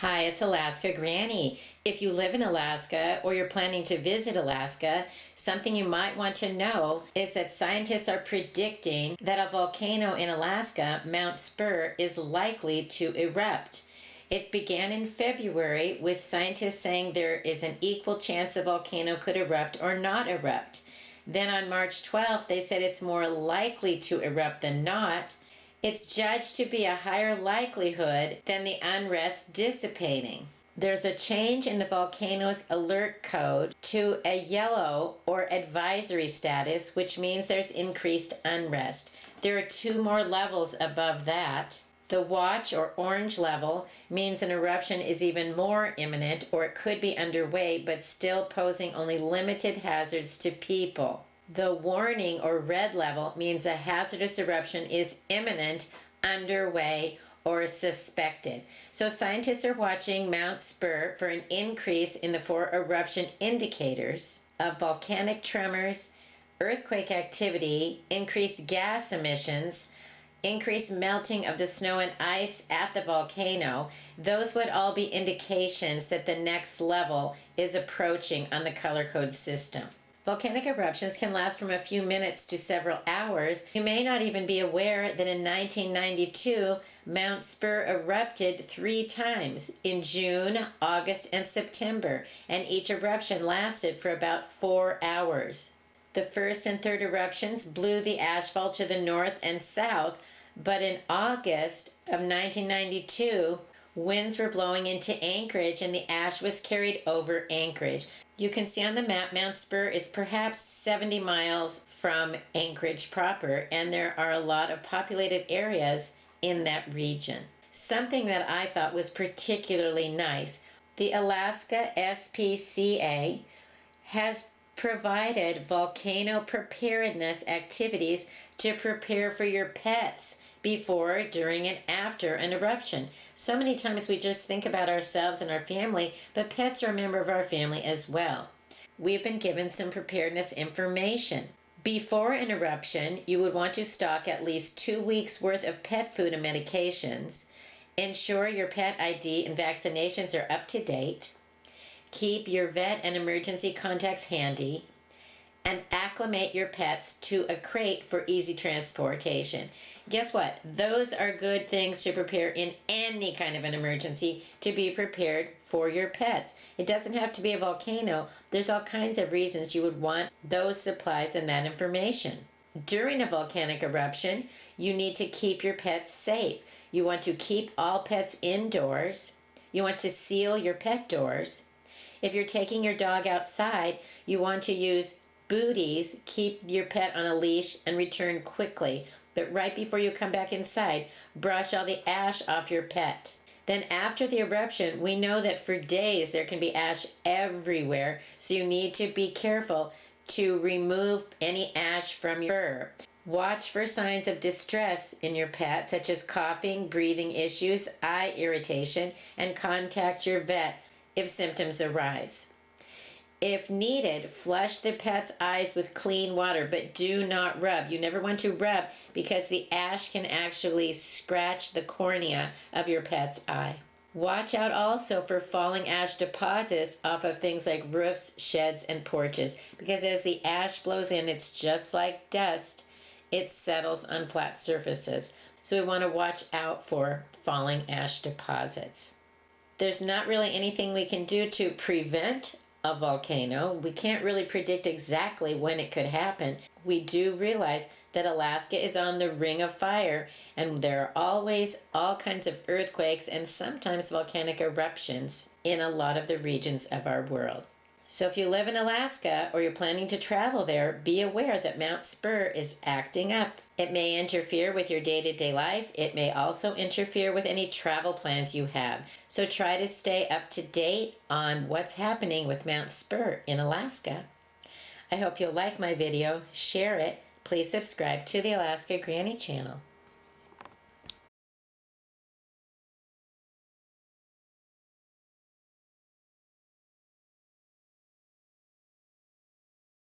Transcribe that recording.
Hi, it's Alaska Granny. If you live in Alaska or you're planning to visit Alaska, something you might want to know is that scientists are predicting that a volcano in Alaska, Mount Spur, is likely to erupt. It began in February with scientists saying there is an equal chance the volcano could erupt or not erupt. Then on March 12th, they said it's more likely to erupt than not. It's judged to be a higher likelihood than the unrest dissipating. There's a change in the volcano's alert code to a yellow or advisory status, which means there's increased unrest. There are two more levels above that. The watch or orange level means an eruption is even more imminent, or it could be underway but still posing only limited hazards to people. The warning or red level means a hazardous eruption is imminent, underway, or suspected. So scientists are watching Mount Spur for an increase in the four eruption indicators of volcanic tremors, earthquake activity, increased gas emissions, increased melting of the snow and ice at the volcano. Those would all be indications that the next level is approaching on the color code system. Volcanic eruptions can last from a few minutes to several hours. You may not even be aware that in 1992, Mount Spur erupted 3 times in June, August, and September, and each eruption lasted for about 4 hours. The first and third eruptions blew the asphalt to the north and south, but in August of 1992, winds were blowing into Anchorage and the ash was carried over Anchorage. You can see on the map Mount Spur is perhaps 70 miles from Anchorage proper, and there are a lot of populated areas in that region. Something that I thought was particularly nice, the Alaska SPCA has provided volcano preparedness activities to prepare for your pets before, during, and after an eruption. So many times we just think about ourselves and our family, but pets are a member of our family as well. We've been given some preparedness information. Before an eruption, you would want to stock at least 2 weeks worth of pet food and medications. Ensure your pet ID and vaccinations are up to date. Keep your vet and emergency contacts handy. And acclimate your pets to a crate for easy transportation. Guess what? Those are good things to prepare in any kind of an emergency, to be prepared for your pets. It doesn't have to be a volcano. There's all kinds of reasons you would want those supplies and that information. During a volcanic eruption, you need to keep your pets safe. You want to keep all pets indoors. You want to seal your pet doors. If you're taking your dog outside, you want to use booties, keep your pet on a leash, and return quickly. But right before you come back inside, brush all the ash off your pet. Then after the eruption, we know that for days there can be ash everywhere, so you need to be careful to remove any ash from your fur. Watch for signs of distress in your pet, such as coughing, breathing issues, eye irritation, and contact your vet if symptoms arise. If needed, flush the pet's eyes with clean water, but do not rub. You never want to rub because the ash can actually scratch the cornea of your pet's eye. Watch out also for falling ash deposits off of things like roofs, sheds, and porches, because as the ash blows in, it's just like dust. It settles on flat surfaces. So we want to watch out for falling ash deposits. There's not really anything we can do to prevent a volcano. We can't really predict exactly when it could happen. We do realize that Alaska is on the ring of fire, and there are always all kinds of earthquakes and sometimes volcanic eruptions in a lot of the regions of our world. So if you live in Alaska or you're planning to travel there, be aware that Mount Spur is acting up. It may interfere with your day-to-day life. It may also interfere with any travel plans you have. So try to stay up to date on what's happening with Mount Spur in Alaska. I hope you'll like my video, share it. Please subscribe to the Alaska Granny channel.